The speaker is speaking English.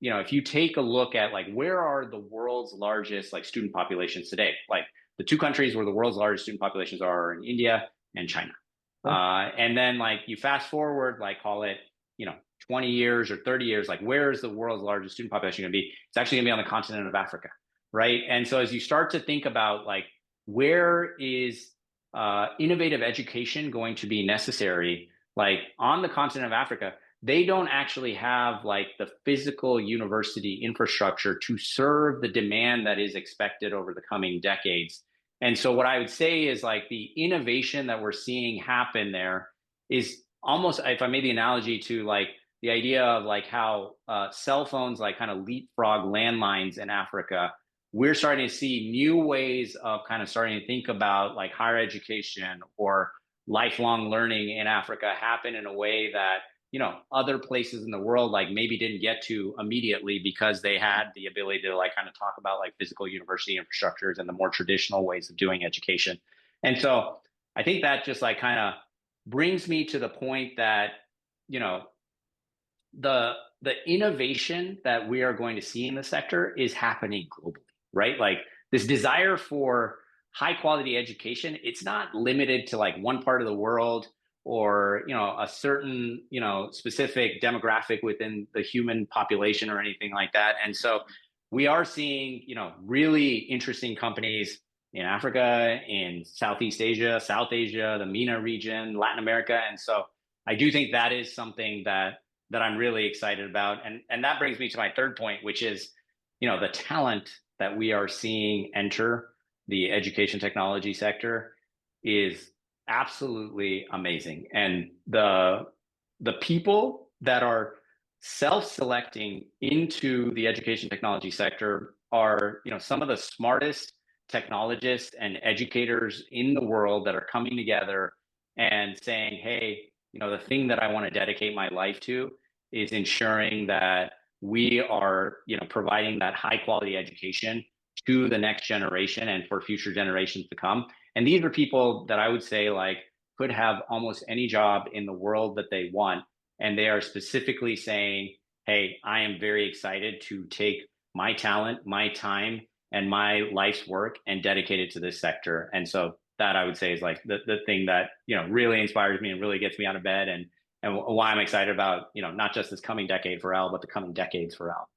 if you take a look at like where are the world's largest like student populations today, like the two countries where the world's largest student populations are in India and China. Huh? And then like you fast forward, like call it, you know, 20 years or 30 years, like where is the world's largest student population going to be? It's actually going to be on the continent of Africa, right? And so as you start to think about like where is innovative education going to be necessary, like on the continent of Africa, they don't actually have like the physical university infrastructure to serve the demand that is expected over the coming decades. And so what I would say is like the innovation that we're seeing happen there is almost, if I made the analogy to like the idea of like how cell phones like kind of leapfrog landlines in Africa, we're starting to see new ways of kind of starting to think about like higher education or lifelong learning in Africa happen in a way that other places in the world like maybe didn't get to immediately because they had the ability to like kind of talk about like physical university infrastructures and the more traditional ways of doing education. And so I think that just like kind of brings me to the point that you know the innovation that we are going to see in the sector is happening globally, right? Like this desire for high quality education, it's not limited to like one part of the world or a certain specific demographic within the human population or anything like that. And so we are seeing really interesting companies in Africa, in Southeast Asia, South Asia, the MENA region, Latin America. And so I do think that is something that I'm really excited about. And that brings me to my third point, which is, the talent that we are seeing enter the education technology sector is absolutely amazing. And the people that are self-selecting into the education technology sector are, some of the smartest technologists and educators in the world that are coming together and saying, hey, the thing that I want to dedicate my life to is ensuring that we are, providing that high quality education to the next generation and for future generations to come. And these are people that I would say like could have almost any job in the world that they want. And they are specifically saying, hey, I am very excited to take my talent, my time, and my life's work and dedicate it to this sector. And so that I would say is like the thing that, really inspires me and really gets me out of bed and why I'm excited about, not just this coming decade for Al, but the coming decades for Al.